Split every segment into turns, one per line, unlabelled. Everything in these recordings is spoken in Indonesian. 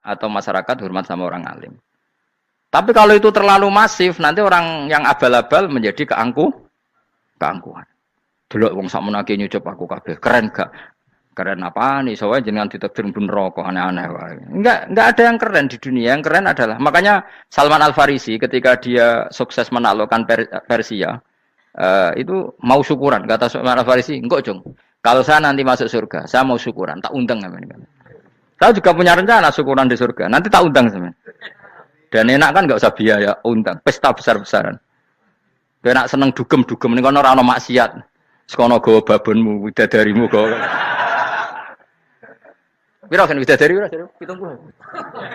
atau masyarakat hormat sama orang alim. Tapi kalau itu terlalu masif, nanti orang yang abal-abal menjadi keangkuhan. Delok wong sakmenake nyucup aku kabeh. Keren gak? Keren apa nih? Soalnya jenengan ditakdir pun rokok aneh-aneh. Enggak ada yang keren di dunia. Yang keren adalah makanya Salman Al Farisi ketika dia sukses menaklukkan Persia, itu mau syukuran. Kata Salman Al Farisi, enggak Jong. Kalau saya nanti masuk surga, saya mau syukuran. Tak undang namanya. Saya juga punya rencana syukuran di surga. Nanti tak undang sebenarnya. Dan enak kan enggak usah biaya undang. Pesta besar-besaran. Enak seneng dugem-dugem. Ini kan orang maksiat. Sekono gawa babonmu, widadarimu gawa. Piro kan widadari ora? 70.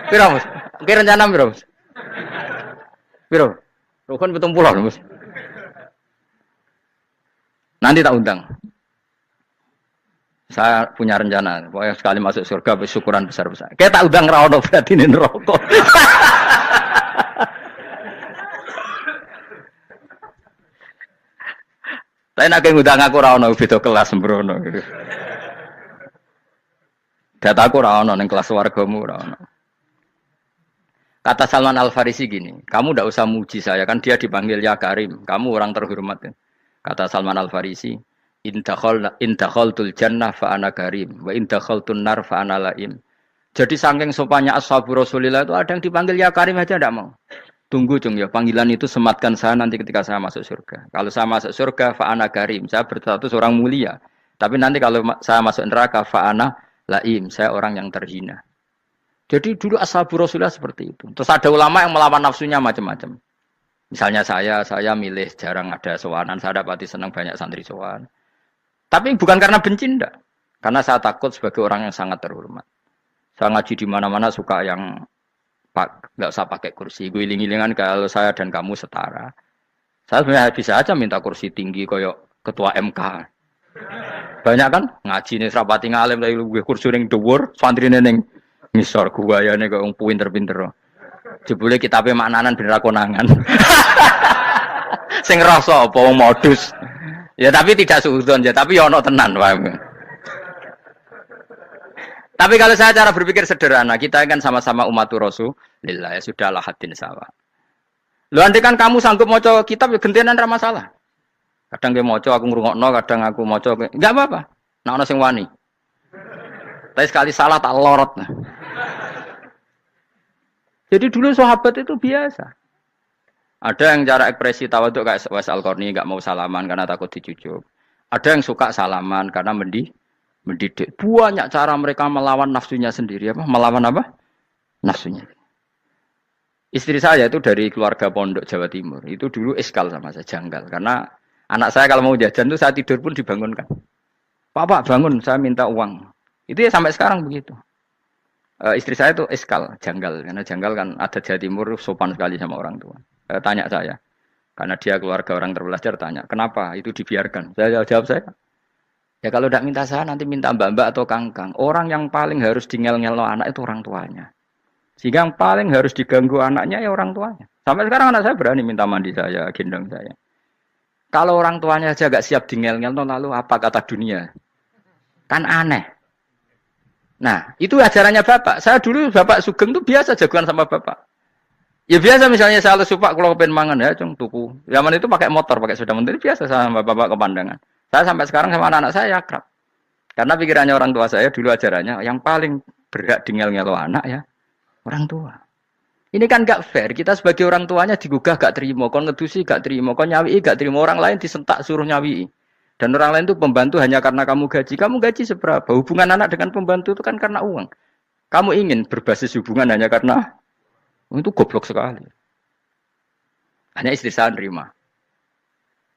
Piro, Mas? Oke rencana piro, Mas? Piro? Rukun 70, Mas. Nanti tak undang. Saya punya rencana, pokoknya sekali masuk surga bersyukuran besar-besar. Kayak tak undang ra ono berarti ning neraka. Tapi nek ngundang aku ra ono beda kelas sembrono gitu. Dataku ra ono ning kelas wargamu ra ono. Kata Salman Al Farisi gini, kamu ndak usah muji saya kan dia dipanggil ya Karim, kamu orang terhormat. Kata Salman Al Farisi, in dakhaltul jannah fa ana karim wa in dakhaltun nar fa ana laim. Jadi saking sopannya ashabu Rasulillah itu ada yang dipanggil ya Karim aja ndak mau. Tunggu Cung ya, panggilan itu sematkan saya nanti ketika saya masuk surga. Kalau saya masuk surga fa ana karim, saya berstatus orang mulia. Tapi nanti kalau saya masuk neraka fa ana laim, saya orang yang terhina. Jadi dulu ashabu Rasulullah seperti itu. Terus ada ulama yang melawan nafsunya macam-macam. Misalnya saya milih jarang ada sowanan, saya dapati senang banyak santri sowan. Tapi bukan karena benci enggak. Karena saya takut sebagai orang yang sangat terhormat. Saya ngaji di mana-mana suka yang enggak usah pakai kursi. Guling-gilingan kalau saya dan kamu setara. Saya sebenarnya bisa aja minta kursi tinggi koyok ketua MK. Banyak kan ngaji nih serapati ngalim tapi gue kursi ning dhuwur, santrine ning ngisor guayane kok wong pinter-pinter. Jebule kitabe maknanan bener konangan. Sing ngrasa apa wong modus. Ya tapi tidak suudzon ya, tapi ya ono tenan wae. Tapi kalau saya cara berpikir sederhana, kita kan sama-sama umatur Rasulillah, ya sudahlah hadin sawa. Lho andai kan kamu sanggup maca kitab ya gentenan ra masalah. Kadang ge maca aku ngrungokno, kadang aku maca enggak apa-apa. Nek ana sing wani. Tapi sekali salah tak lorot. Jadi dulu sahabat itu biasa. Ada yang cara ekspresi tawaduk kayak Wais Al-Qarni enggak mau salaman karena takut dicucuk. Ada yang suka salaman karena mendidik. Banyak cara mereka melawan nafsunya sendiri apa? Melawan apa? Nafsunya. Istri saya itu dari keluarga pondok Jawa Timur. Itu dulu iskal sama saya, janggal karena anak saya kalau mau jajan itu saya tidur pun dibangunkan. Pak bangun, saya minta uang. Itu ya sampai sekarang begitu. Istri saya itu iskal, janggal. Karena janggal kan ada Jawa Timur sopan sekali sama orang tua. Tanya saya. Karena dia keluarga orang terpelajar tanya, kenapa itu dibiarkan? Saya jawab saya. Ya kalau tidak minta saya nanti minta mbak-mbak atau kangkang. Orang yang paling harus ngel-ngelo anak itu orang tuanya. Sehingga yang paling harus diganggu anaknya ya orang tuanya. Sampai sekarang anak saya berani minta mandi saya, gendong saya. Kalau orang tuanya aja gak siap ngel-ngel, lalu apa kata dunia? Kan aneh. Nah, itu ajarannya bapak. Saya dulu bapak Sugeng itu biasa jagoan sama bapak. Ya biasa misalnya saya supak kalau pengen mangan ya, cung tuku. Zaman itu pakai motor, pakai sepeda motor biasa sama bapak kepandangan. Saya sampai sekarang sama anak-anak saya akrab. Karena pikirannya orang tua saya dulu ajarannya yang paling berhak ngel-ngelo anak ya orang tua. Ini kan gak fair. Kita sebagai orang tuanya digugah gak terima, kon ngedusi gak terima, kon nyawi gak terima, orang lain disentak suruh nyawi. Dan orang lain itu pembantu hanya karena kamu gaji. Kamu gaji seberapa? Hubungan anak dengan pembantu itu kan karena uang. Kamu ingin berbasis hubungan hanya karena itu goblok sekali. Hanya istri saya nerima.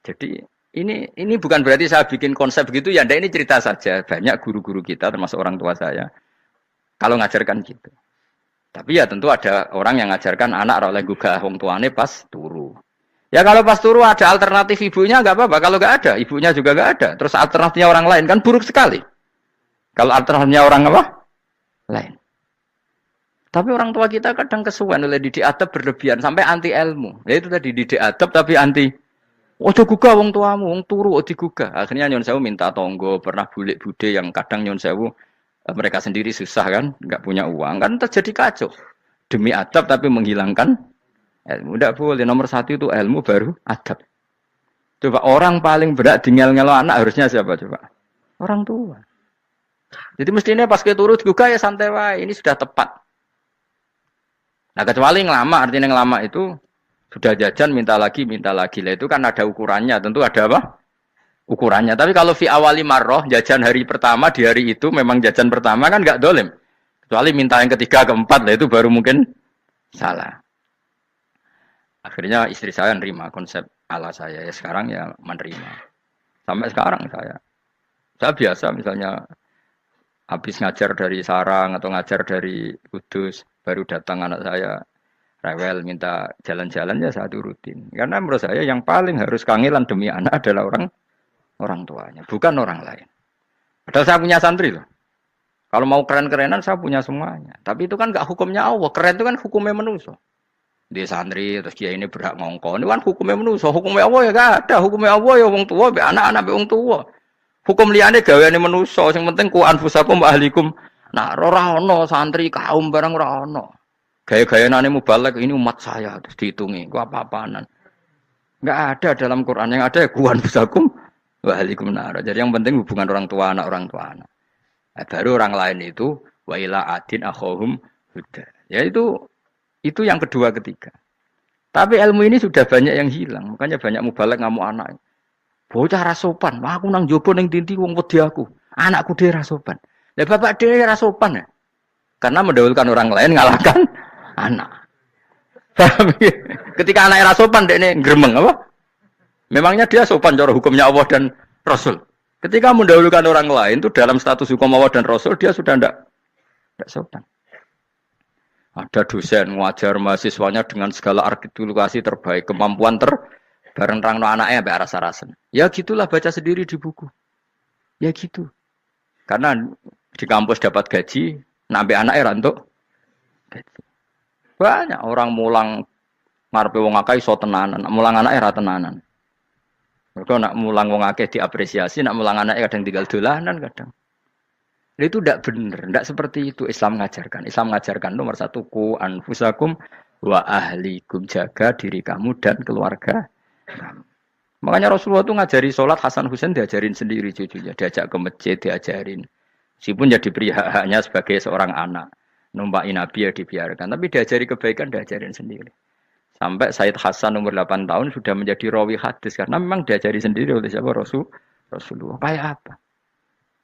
Jadi ini bukan berarti saya bikin konsep begitu ya. Ini cerita saja. Banyak guru-guru kita termasuk orang tua saya kalau ngajarkan gitu. Tapi ya tentu ada orang yang ngajarkan anak oleh gugah wong tuane pas turu. Ya kalau pas turu ada alternatif ibunya enggak apa-apa. Kalau enggak ada, ibunya juga enggak ada. Terus alternatifnya orang lain kan buruk sekali. Kalau alternatifnya orang apa? Lain. Tapi orang tua kita kadang kesuwen oleh didik adab berlebihan sampai anti ilmu. Ya itu tadi didik adab tapi anti. Ojo gugah wong tuamu, wong turu ojo digugah. Akhirnya nyon sewu minta tonggo, pernah bulik bude yang kadang nyon sewu Mereka sendiri susah kan, nggak punya uang kan terjadi kacau. Demi adab tapi menghilangkan ilmu. Tidak boleh. Nomor satu itu ilmu baru adab. Coba orang paling berat ngelo anak harusnya siapa coba? Orang tua. Jadi mestinya pas kita turut juga ya santai wae. Ini sudah tepat. Nah kecuali ngelama, artinya ngelama itu sudah jajan minta lagi lah itu kan ada ukurannya. Tentu ada apa? Ukurannya. Tapi kalau fi awali marroh jajan hari pertama di hari itu memang jajan pertama kan nggak dolim. Kecuali minta yang ketiga keempat lah itu baru mungkin salah. Akhirnya istri saya nerima konsep ala saya ya sekarang ya menerima. Sampai sekarang saya biasa misalnya habis ngajar dari Sarang atau ngajar dari Kudus baru datang anak saya rewel minta jalan-jalan ya saya turutin. Karena menurut saya yang paling harus kangelan demi anak adalah orang tuanya, bukan orang lain. Padahal saya punya santri loh. Kalau mau keren-kerenan saya punya semuanya. Tapi itu kan gak hukumnya Allah. Keren itu kan hukumnya manusia. Dia santri terus dia ini berhak ngongkon. Itu kan hukumnya manusia. Hukumnya Allah ya gak ada. Hukumnya Allah ya wong tua, be anak-anak be wong tua. Hukum liyane gaweane manusia. Sing penting ku anfusakum wa ahlikum. Nah, ora ono santri kaum barang ora ono. Gaya-gayanane mubalek ini umat saya terus dihitungi. Ku apa-apaanan. Enggak ada dalam Quran yang ada ku anfusakum wa ahlikum nar. Jadi yang penting hubungan orang tua anak. Nah, baru orang lain itu wa ila adin akhahum huda. Ya itu yang kedua ketiga. Tapi ilmu ini sudah banyak yang hilang. Makanya banyak mubalek ngamuk anak. Bocah rasopan. Wah, aku nang jopo ning tinti wong wedi aku. Anakku dhewe rasopan. Lah bapak dhewe rasopan ya. Karena mendahulukan orang lain ngalahkan anak. Ketika anak rasopan dekne gremeng apa? Memangnya dia sopan cara hukumnya Allah dan Rasul. Ketika mendahulukan orang lain itu dalam status hukum Allah dan Rasul dia sudah tidak sopan. Ada dosen ngajar mahasiswanya dengan segala artikulasi terbaik, kemampuan bareng rangno anaknya sampai rasa-rasen. Ya gitulah baca sendiri di buku. Ya gitu. Karena di kampus dapat gaji, nambe anaknya rantuk gaji. Banyak orang mulang ngarepe wong akeh iso tenanan, mulang anaknya ra tenanan. Mereka nak mulang wong akeh diapresiasi, nak mulang anaknya kadang tinggal dolanan kadang. Itu tidak benar, tidak seperti itu Islam mengajarkan. Islam mengajarkan nomor satu ku anfusakum wa ahlikum, jaga diri kamu dan keluarga kamu. Makanya Rasulullah itu ngajari sholat Hasan Husain diajarin sendiri cucunya, diajak ke masjid diajarin. Meskipun jadi beri hak-haknya sebagai seorang anak, numpaki Nabi ya dibiarkan, tapi diajari kebaikan diajarin sendiri. Sampai Said Hasan umur 8 tahun sudah menjadi rawi hadis karena memang diajari sendiri oleh siapa Rasulullah. Kayak apa?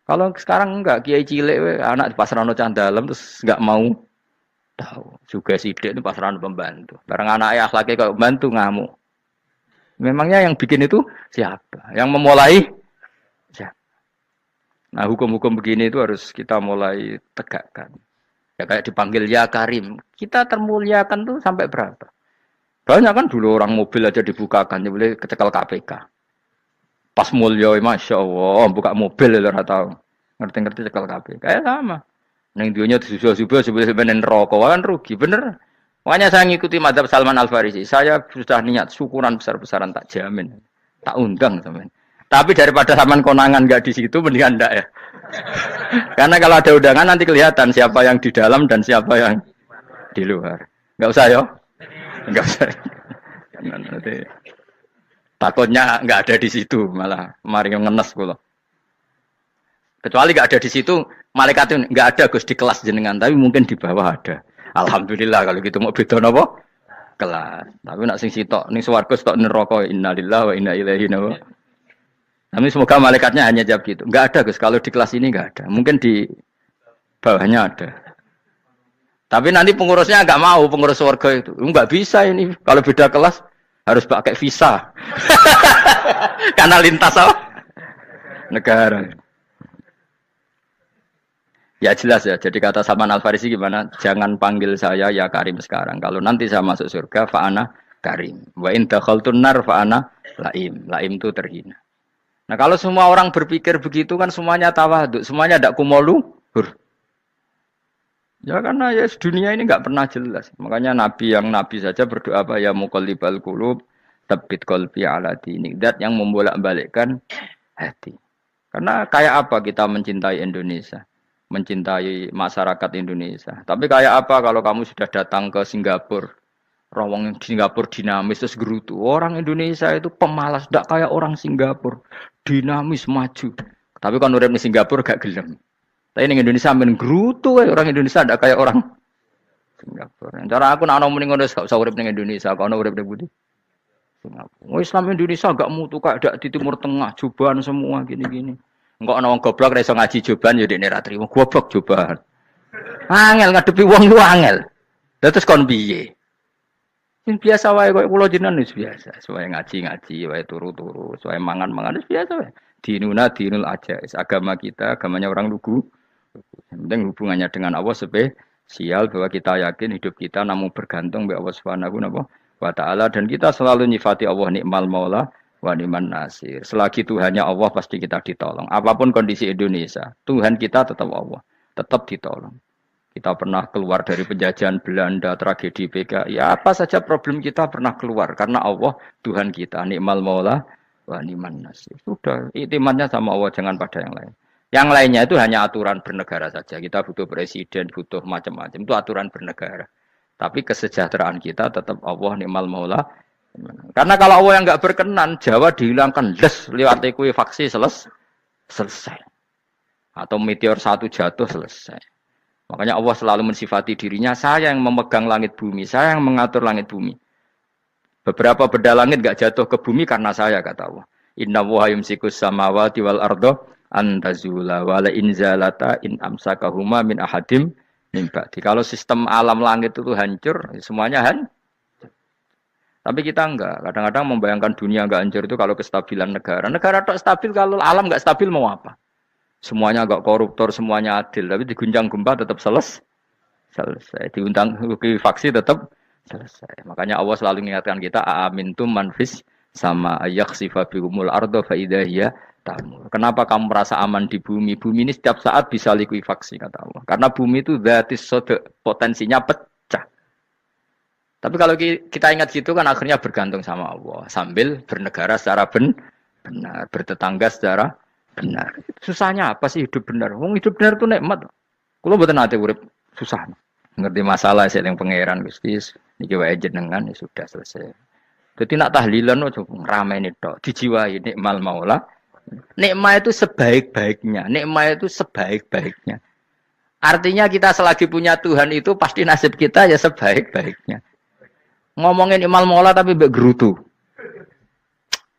Kalau sekarang enggak kiai cilik anak di pasrano candalem terus enggak mau tahu. Juga sidik itu pasrano pembantu. Barang anak akhlaknya kalau bantu ngamuk. Memangnya yang bikin itu siapa? Yang memulai siapa? Nah, hukum-hukum begini itu harus kita mulai tegakkan. Ya kayak dipanggil ya Karim. Kita termuliakan tuh sampai berapa? Banyak kan dulu orang mobil aja dibukakan, dia boleh kecekel KPK. Pas mulia, masya Allah, buka mobil ya orang tahu. Ngerti-ngerti cekel KPK. Kayak sama. Neng dunia disusul-susul sebenarnya rokok kan rugi, bener. Makanya saya ngikuti madzhab Salman Al Farisi. Saya sudah niat syukuran besar-besaran tak jamin, tak undang teman. Tapi daripada saman konangan nggak di situ, mendingan enggak ya. Karena kalau ada undangan nanti kelihatan siapa yang di dalam dan siapa yang di luar. Nggak usah ya. Enggak usah. Nanti takutnya enggak ada di situ malah mari ngenes kula. Kecuali enggak ada di situ, malaikat itu enggak ada Gus di kelas jenengan, tapi mungkin di bawah ada. Alhamdulillah kalau gitu mau beda napa? Kelas. Tapi nak sing sitok ning swarga sitok neraka innalillahi wa inna ilaihi raji'un. Tapi semoga malaikatnya hanya jawab gitu. Enggak ada Gus, kalau di kelas ini enggak ada. Mungkin di bawahnya ada. Tapi nanti pengurusnya agak mau, pengurus warga itu. Enggak bisa ini. Kalau beda kelas, harus pakai visa. Karena lintas apa? Negara. Ya jelas ya. Jadi kata Salman Al Farisi gimana? Jangan panggil saya ya Karim sekarang. Kalau nanti saya masuk surga, fa'ana Karim. Wa in dakhaltun nar fa'ana Laim. Laim itu terhina. Nah kalau semua orang berpikir begitu kan semuanya tawadhu. Semuanya tidak kumoluhur. Ya karena ya dunia ini enggak pernah jelas. Makanya nabi saja berdoa apa ya muqallibal qulub tsabbit qalbi ala dinik. Zat yang membolak-balikkan hati. Karena kayak apa kita mencintai Indonesia? mencintai masyarakat Indonesia. Tapi kayak apa kalau kamu sudah datang ke Singapura, rawang di Singapura dinamis terus gerutu. Orang Indonesia itu pemalas, tidak kayak orang Singapura, dinamis maju. Tapi kan urip di Singapura gak gelem. Tapi di Indonesia men gerutu, orang Indonesia tidak kayak orang Singapura. Cara aku nak ngomong ngono gak usah urip ning Indonesia, kok urip ning Budi. Singapura. Islam Indonesia gak mutu kayak dak di Timur Tengah, jubahan semua gini-gini. Enggak ana wong goblok ra iso ngaji jubahan ya dekne ra trimo. Goblok jubahan. Angel ngadepi wong ku angel. Lah terus kon piye? Sing biasa wae koyo kula jenengan wis biasa. Suwe ngaji-ngaji, wae turu-turu, suwe mangan-mangan wis biasa wae. Dinuna dinul aja. Agama kita, agamanya orang lugu. Yang penting hubungannya dengan Allah spesial bahwa kita yakin hidup kita namun bergantung kepada Allah Subhanahu wa taala dan kita selalu nyifati Allah nikmal maula wa ni'man nasir. Selagi Tuhannya Allah pasti kita ditolong. Apapun kondisi Indonesia, Tuhan kita tetap Allah, tetap ditolong. Kita pernah keluar dari penjajahan Belanda, tragedi PKI, ya apa saja problem kita pernah keluar karena Allah Tuhan kita, nikmal maula wa ni'man nasir. Sudah, iktimatnya sama Allah, jangan pada yang lain. Yang lainnya itu hanya aturan bernegara saja. Kita butuh presiden, butuh macam-macam. Itu aturan bernegara. Tapi kesejahteraan kita tetap Allah nikmal maula. Karena kalau Allah yang nggak berkenan, Jawa dihilangkan les lewat ekuifaksi selesai. Atau meteor satu jatuh selesai. Makanya Allah selalu mensifati dirinya, saya yang memegang langit bumi, saya yang mengatur langit bumi. Beberapa benda langit nggak jatuh ke bumi karena saya, kata Allah. Inna wa yumsikus samawati wal ardo antazula wala inzalata in amsakahuma min ahadim min ba'di. Kalau sistem alam langit itu hancur, semuanya hancur. Tapi kita enggak. Kadang-kadang membayangkan dunia enggak hancur itu kalau kestabilan negara. Negara tak stabil, kalau alam enggak stabil mau apa? Semuanya enggak koruptor, semuanya adil. Tapi diguncang gempa tetap selesai. Diundang faksi tetap selesai. Makanya Allah selalu mengingatkan kita, aamintum manfis sama yakhsifa bihumul ardo fa idza hiya tamur. Kenapa kamu merasa aman di bumi? Bumi ini setiap saat bisa likuifaksi, kata Allah. Karena bumi itu dzatis sode, potensinya pecah. Tapi kalau kita ingat situ kan akhirnya bergantung sama Allah. Sambil bernegara secara benar, bertetangga secara benar. Susahnya apa sih hidup benar? Wong hidup benar itu nikmat. Kalau mboten nate urip susah. Ngerti masalah seling pangeran Gusti, niki wae jenengan ya sudah selesai. Jadi nak tahlilan ojo ngrameni tok, dijiwai nikmal maula. Nikmat itu sebaik-baiknya, nikmat itu sebaik-baiknya. Artinya kita selagi punya Tuhan itu pasti nasib kita ya sebaik-baiknya. Ngomongin imal mola tapi mbek gerutu.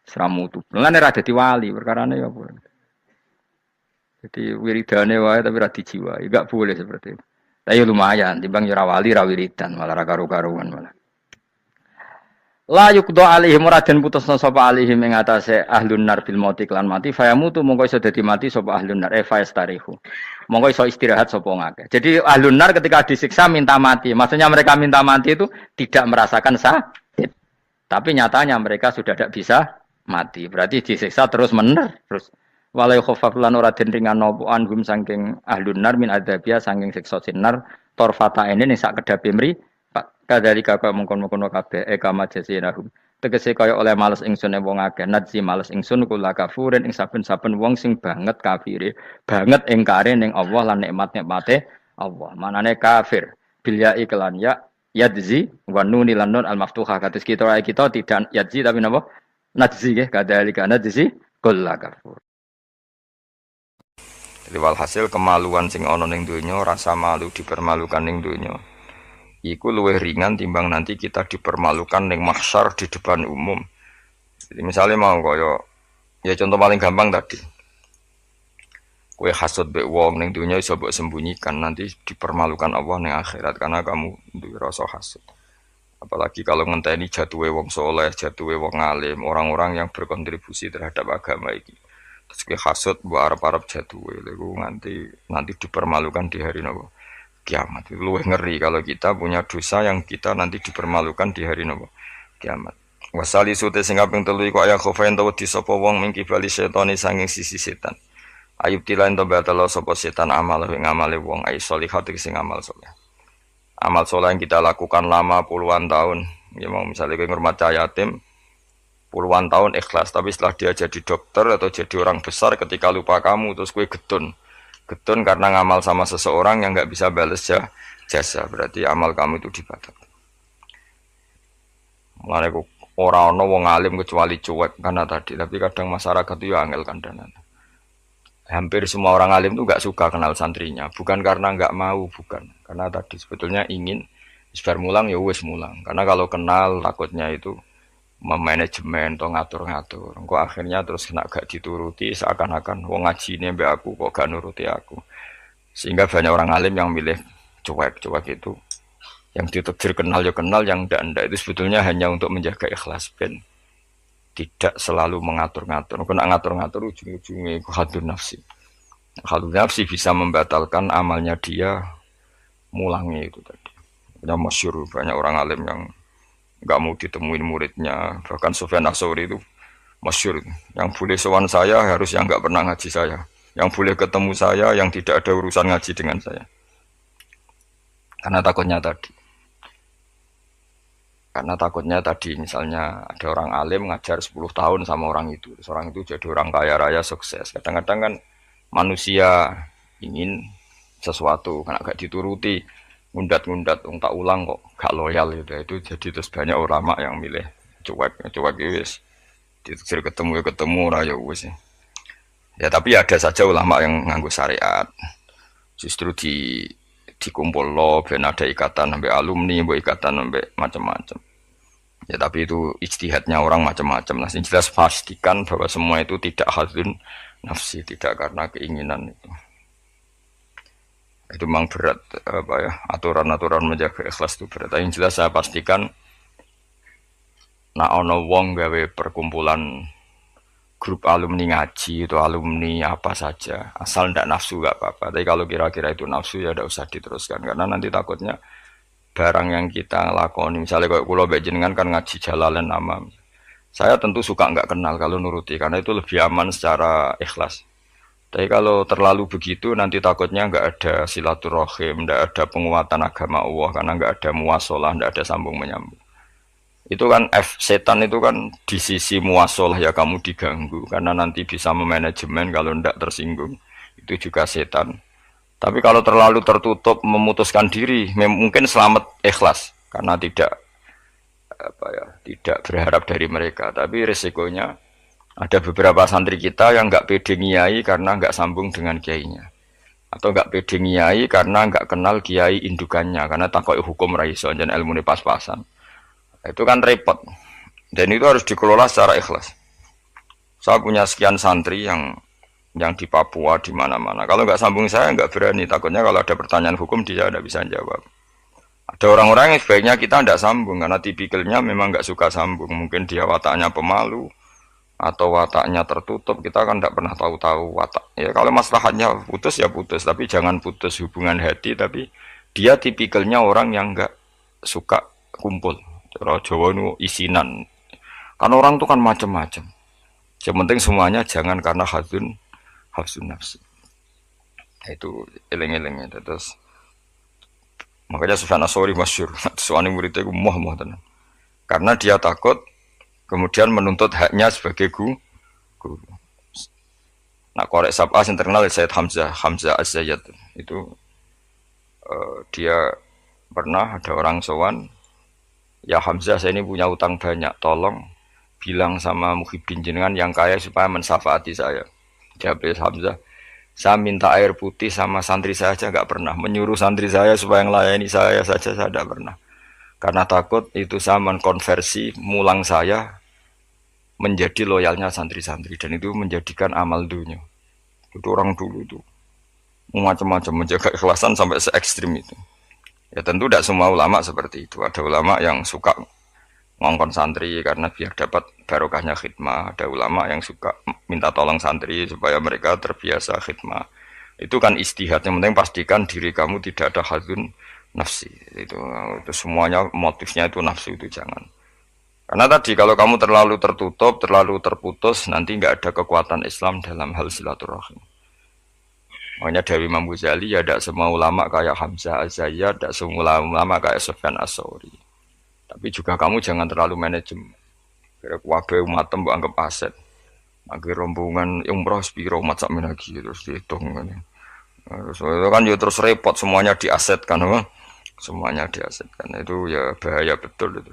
Seramutu. Mulane ra dadi wali perkarane ya apa. Jadi wiridane wae tapi ra dijiwai, enggak boleh seperti itu. Tapi lumayan, timbang ya ra wali ra wiridan, malah ra karo-karuan malah. La yuqda alaihim raden putusna sapa alaihim ing atase ahlun nar bil mauti lan mati fayamutu mongko iso dadi mati sapa ahlun nar fayastarihu. Monggo iso istirahat sapa ngake. Jadi ahlun nar ketika disiksa minta mati. Maksudnya mereka minta mati itu tidak merasakan sakit. Tapi nyatanya mereka sudah tidak bisa mati. Berarti disiksa terus terus. Walai khafaf lan ora den ringan napa anhum saking ahlun nar min adzabia saking siksa sinar torfata ene ning sak kedape mri. Kadalika kaya mungkon-mungkon kabeh kama jasinahum. Tegese kaya oleh males ingsun wong akeh nadzi males ingsun kula kafurin ing saben-saben wong sing banget kafire, banget ingkare ning Allah lan nikmat-nikmate Allah. Manane kafir bil ya iklan ya yadzi wa nuni lan nun al maftuhah kados kita tidak yadzi tapi napa nadzi nggih kadalika nadzi kula kafur. Jadi walhasil kemaluan sing ana ning donya, rasa malu dipermalukan ning donya. Iku luwih ringan timbang nanti kita dipermalukan ning mahsyar di depan umum. Jadi misalnya mau kaya ya contoh paling gampang tadi. Kowe hasud mbek wong ning dunya iso mbok sembunyikan, nanti dipermalukan Allah ning akhirat karena kamu duwe rasa hasud. Apalagi kalau ngenteni jatuhe wong soleh, jatuhe wong alim, orang-orang yang berkontribusi terhadap agama iki. Terus kowe hasud mbok arep-arep jatuhe, lha nanti dipermalukan di hari nopo? Kiamat. Itu lebih ngeri kalau kita punya dosa yang kita nanti dipermalukan di hari nopo kiamat. Wasali sute sing kaping 3 iku aya khofain tawa di sapa wong mingki bali setane sanging sisi setan. Ayub tilain to batalo sapa setan amal ing amale wong ai sholihat sing amal saleh. Amal saleh yang kita lakukan lama puluhan tahun. Ya mau misalnya kowe ngurmat yatim puluhan tahun ikhlas, tapi setelah dia jadi dokter atau jadi orang besar ketika lupa kamu terus kowe getun.
Getun karena ngamal sama seseorang yang nggak bisa balas jasa, berarti amal kamu itu dibatalkan. Mulane kok ora ana wong alim kecuali cuek karena tadi, tapi kadang masyarakat itu ya angel kandanan. Hampir semua orang alim itu nggak suka kenal santrinya, bukan karena nggak mau, bukan, karena tadi sebetulnya ingin sebar mulang ya wes mulang, karena kalau kenal takutnya itu memanajemen atau ngatur-ngatur. Engko akhirnya terus kena gak dituruti seakan-akan wong ngaji ini mbak aku kok gak nuruti aku. Sehingga banyak orang alim yang milih cuek-cuek itu. Yang ditakdir kenal ya kenal, yang ndak itu sebetulnya hanya untuk menjaga ikhlas ben tidak selalu mengatur-ngatur. Kena ngatur-ngatur ujung-ujungnya itu hadun nafsi. Hadun nafsi bisa membatalkan amalnya dia mulangnya itu tadi. Yang masyhur banyak orang alim yang nggak mau ditemuin muridnya, bahkan Sufyan Ats-Tsauri itu masyhur, yang boleh sowan saya harus yang nggak pernah ngaji saya, yang boleh ketemu saya yang tidak ada urusan ngaji dengan saya, karena takutnya tadi misalnya ada orang alim ngajar 10 tahun sama orang itu, seorang itu jadi orang kaya raya sukses, kadang-kadang kan manusia ingin sesuatu karena gak dituruti, ngundat-ngundat tak ulang kok gak loyal gitu. Itu jadi terus banyak ulama yang milih cuek wis ditegur ketemu ya ketemu raya wis ya. Tapi ada saja ulama yang nganggo syariat justru dikumpul lo ben ada ikatan sampai alumni, mbok ikatan sampai macam-macam ya. Tapi itu ijtihadnya orang macam-macam. Nah, yang jelas pastikan bahwa semua itu tidak hadun nafsi, tidak karena keinginan itu memang berat, apa ya, aturan-aturan menjaga ikhlas itu berat. Yang jelas saya pastikan nak ono wong gawe perkumpulan grup alumni ngaji itu alumni apa saja asal ndak nafsu gak apa-apa. Tapi kalau kira-kira itu nafsu ya ndak usah diteruskan, karena nanti takutnya barang yang kita lakoni, misalnya kalau kulo bejenengan kan ngaji Jalalain Amam, saya tentu suka nggak kenal kalau nuruti, karena itu lebih aman secara ikhlas. Tapi kalau terlalu begitu nanti takutnya nggak ada silaturahim, nggak ada penguatan agama Allah, karena nggak ada muasalah, nggak ada sambung menyambung. Itu kan setan itu kan di sisi muasalah ya kamu diganggu, karena nanti bisa memanajemen kalau nggak tersinggung. Itu juga setan. Tapi kalau terlalu tertutup memutuskan diri, mungkin selamat ikhlas karena tidak apa ya, tidak berharap dari mereka. Tapi resikonya ada beberapa santri kita yang nggak pede ngiyai karena nggak sambung dengan kiainya, atau nggak pede ngiyai karena nggak kenal kiai indukannya, karena takut hukum raiso dan ilmu pas-pasan. Itu kan repot, dan itu harus dikelola secara ikhlas. Saya punya sekian santri yang di Papua di mana-mana. Kalau nggak sambung saya nggak berani, takutnya kalau ada pertanyaan hukum dia tidak bisa jawab. Ada orang-orang yang sebaiknya kita tidak sambung karena tipikalnya memang nggak suka sambung. Mungkin dia wataknya pemalu, atau wataknya tertutup, kita kan tidak pernah tahu-tahu watak. Ya kalau maslahatnya putus ya putus, tapi jangan putus hubungan hati. Tapi dia tipikalnya orang yang nggak suka kumpul. Cara Jawa itu isinan. Kan orang itu kan macam-macam. Yang penting semuanya jangan karena hafsun nafsi. Itu eleng-elengnya. Terus makanya Sufyan Ats-Tsauri masyhur. Soalnya muridnya itu muah tenan. Karena dia takut kemudian menuntut haknya sebagai guru. Nah, korek sab'ah yang terkenal Sayyid Hamzah Az-Zayyad itu dia pernah ada orang sowan, ya Hamzah saya ini punya utang banyak, tolong bilang sama Muhyiddin jenengan yang kaya supaya mensyafaati saya. Jawab Hamzah, saya minta air putih sama santri saya aja nggak pernah, menyuruh santri saya supaya melayani saya saja saya tidak pernah. Karena takut itu saya mengkonversi mulang saya menjadi loyalnya santri-santri, dan itu menjadikan amal dunia. Itu orang dulu itu macam-macam menjaga ikhlasan sampai se ekstrim itu. Ya tentu tidak semua ulama seperti itu. Ada ulama yang suka ngongkon santri karena biar dapat barokahnya khidmah. Ada ulama yang suka minta tolong santri supaya mereka terbiasa khidmah. Itu kan istihad. Yang penting pastikan diri kamu tidak ada hadzun nafsi. Itu semuanya motifnya itu nafsu, itu jangan. Karena tadi kalau kamu terlalu tertutup, terlalu terputus, nanti nggak ada kekuatan Islam dalam hal silaturahim. Makanya dari Imam Ghazali ya tidak semua ulama kayak Hamzah Az-Zayyad, tidak semua ulama kayak Sufyan Ats-Tsauri. Tapi juga kamu jangan terlalu manajemen. Kira kuwabe umat mbok anggap aset. Akhir rombongan umroh spiro umat sak menagi terus dihitung. Terus itu kan ya terus repot semuanya diasetkan, apa? Semuanya diasetkan. Itu ya bahaya betul itu.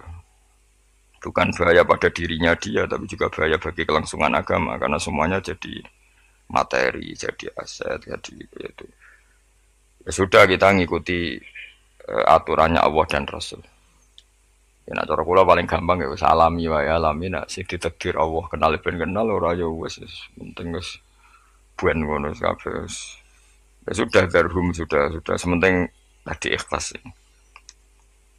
Bukan bahaya pada dirinya dia, tapi juga bahaya bagi kelangsungan agama karena semuanya jadi materi, jadi aset, jadi itu. Ya sudah kita ngikuti aturannya Allah dan Rasul. Ya nak cara kula paling gampang ya wis alami wae alami nak sing ditakdir Allah kenal ben kenal ora ya wis penting wis buen ngono kabeh wis. Ya sudah darhum sudah sementing tadi ikhlas.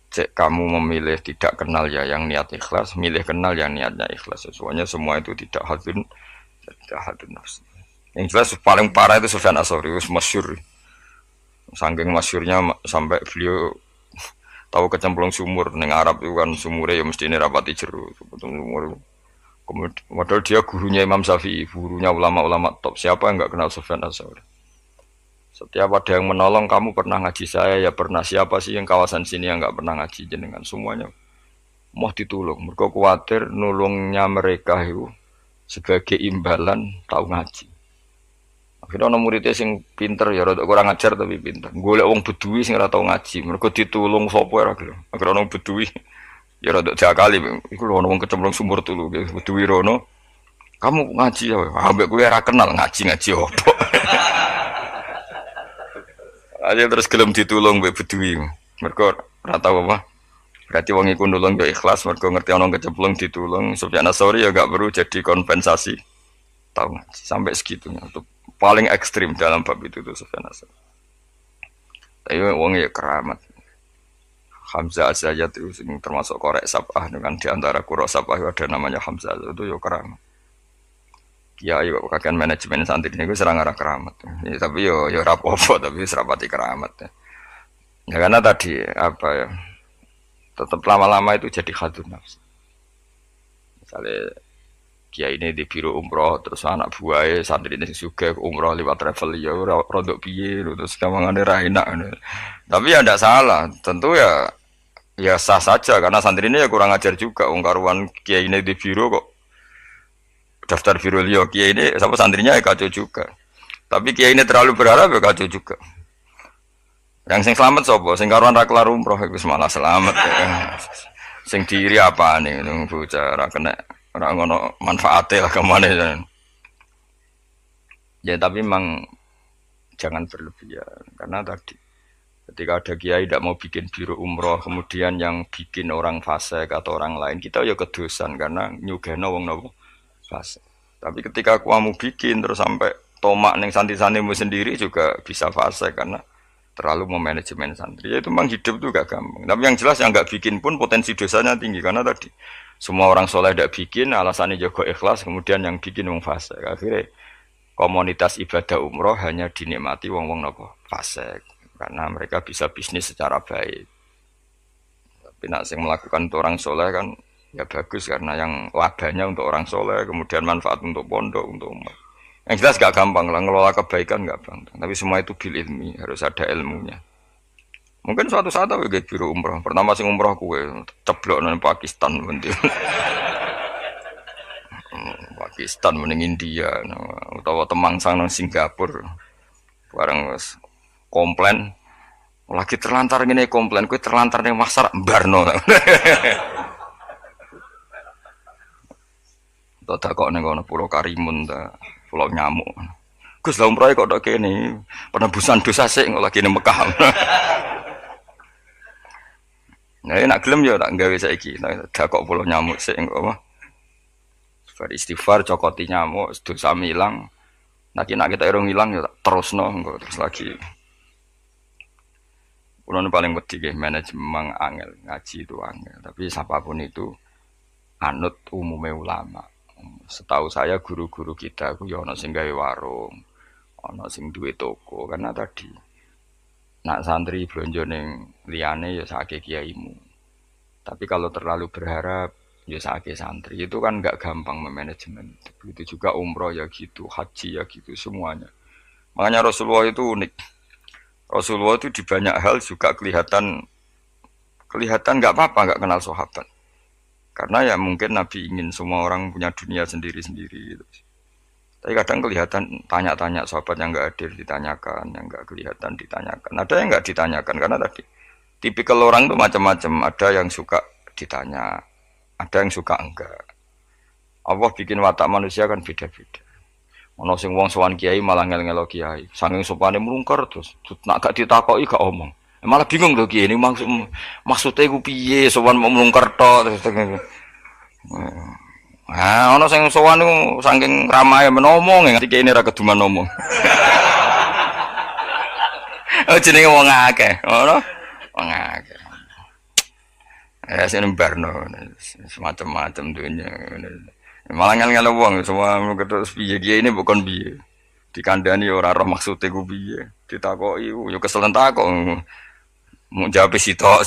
Cek kamu memilih tidak kenal ya yang niat ikhlas, milih kenal yang niatnya ikhlas. Semuanya semua itu tidak hadun nafsi. Yang jelas paling parah itu Sufyan Ats-Tsauri, masyhur. Saking masyhurnya sampai beliau tahu kecemplung sumur neng Arab itu kan sumurnya ya mesti ini rapati jeru sumur. Kemudian padahal dia gurunya Imam Syafi'i, gurunya ulama-ulama top. Siapa yang nggak kenal Sufyan Ats-Tsauri? Setiap ada yang menolong, kamu pernah ngaji saya ya pernah. Siapa sih yang kawasan sini yang nggak pernah ngaji jenengan? Semuanya mau ditulung. Mereka khawatir nulungnya mereka itu sebagai imbalan tahu ngaji. Akhirnya orang muridnya sing pinter ya rada kurang ajar tapi pinter. Golek wong bedui sing ora tau ngaji, mergo ditulung sapa ora gelem. Akhirnya orang bedui ya rada jakali iku lho wong kecemplung sumur tulu bedui rono. Kamu ngaji ya, ambek kowe ora kenal ngaji-ngaji opo. Aja terus gelem ditulung mbek bedui. Mergo ora tau apa. Berarti wong iku nulung ya ikhlas mergo ngerti ana kecemplung ditulung. Sufyan Ats-Tsauri ya gak perlu jadi kompensasi. Tahu ngaji sampai segitunya untuk paling ekstrim dalam bab itu tuh Sufyan Ats-Tsauri. Tapi wong ya keramat. Hamzah Az-Zayyat itu termasuk korek sabah dengan di antara qura sabah ada namanya Hamzah itu ya keramat. Kiai kok kakean manajemen santri niku serang arah keramat. Ya, tapi yo rapopo tapi serapati keramat. Ya karena tadi apa ya? Tetap lama-lama itu jadi hadun nafsi. Misalnya kiai ini di biro umroh terus anak buahnya santri ini juga umroh lewat travel ya rodok piye terus kamangane ra enak. Tapi ya ndak salah, tentu ya sah saja karena santri ini ya kurang ajar juga wong karuan kiai ini di biro kok daftar biro liya kiai ini sama santrinya ya kacau juga. Tapi kiai ini terlalu berharap ya kacau juga. Yang sing selamat sapa? Sing karuan ra kelar umroh wis malah selamat. Sing diri apa nih bocah ra kena ora ngono manfaate lah kemana ya tapi memang jangan berlebihan karena tadi ketika ada kiai tidak mau bikin biro umroh kemudian yang bikin orang fasik atau orang lain kita ya kedosan karena nyugeno wong nopo fasik tapi ketika kamu bikin terus sampai tomak neng santri-santrimu sendiri juga bisa fasik karena terlalu memanajemen santri ya itu memang hidup tuh gak gampang tapi yang jelas yang gak bikin pun potensi dosanya tinggi karena tadi semua orang soleh tidak bikin, alasannya jago ikhlas, kemudian yang bikin wong fasik. Akhirnya komunitas ibadah umroh hanya dinikmati wong-wong nopo fasik, karena mereka bisa bisnis secara baik. Tapi nak sing melakukan untuk orang soleh kan ya bagus karena yang labanya untuk orang soleh, kemudian manfaat untuk pondok, untuk umat. Yang jelas gak gampang lah ngelola kebaikan gak gampang, tapi semua itu bil ilmi harus ada ilmunya. Mungkin suatu saat aku ke biro umroh. Pertama sing umroh kue ceblok nang Pakistan mending. Pakistan mending India utawa Temangsang nang Singapura. Bareng wis komplain lagi terlantar ngene komplain kue terlantar ning pasar mbarno. Tak kok ning kono Pulau Karimun ta, Pulau Nyamuk. Gus lha umroh kok tok kene penebusan dosa sik lagi ning Mekah. Nah, nak gelem ya tak gawe saiki. Tak kok Pulau Nyamuk sik engko apa? Beristighfar cokoti nyamuk dosa milang. Nek kita irung ilang ya tak terusno engko terus lagi. Kulo paling wedi nggih manajemen angel, ngaji itu angel. Tapi siapapun itu anut umume ulama. Setahu saya guru-guru kita ku ya ana sing gawe warung, ana sing duwe toko karena tadi nak santri blonjo ning liyane ya sakake kiaimu. Tapi kalau terlalu berharap ya sakake santri itu kan enggak gampang memanajemen. Begitu juga umroh ya gitu, haji ya gitu semuanya. Makanya Rasulullah itu unik. Rasulullah itu di banyak hal juga kelihatan enggak apa-apa enggak kenal sahabat. Karena ya mungkin Nabi ingin semua orang punya dunia sendiri-sendiri gitu. Tapi kadang kelihatan tanya-tanya sahabat yang nggak hadir ditanyakan, yang nggak kelihatan ditanyakan. Ada yang nggak ditanyakan karena tadi tipikal orang tuh macam-macam. Ada yang suka ditanya, ada yang suka enggak. Allah bikin watak manusia kan beda-beda. Ono sing wong sowan kiai malah ngel-ngelo kiai. Saking sopane mlungker terus nak gak ditakoki gak omong. Malah bingung lho kiai ini maksudnya ku piye sowan mau mlungker tok terus. Ono sing sowan niku saking ramahe menomong nganti kiai ini ra keduman ngomong. Oh jenenge wong akeh, ngono. Wong akeh. Ya sing barno semacam-macam dunya. Malah ngel-ngel wong semua terus piye kiye ini bukan piye. Dikandani ora roh maksude ku piye. Ditakoki yo keselen takok. Mau jawab sitok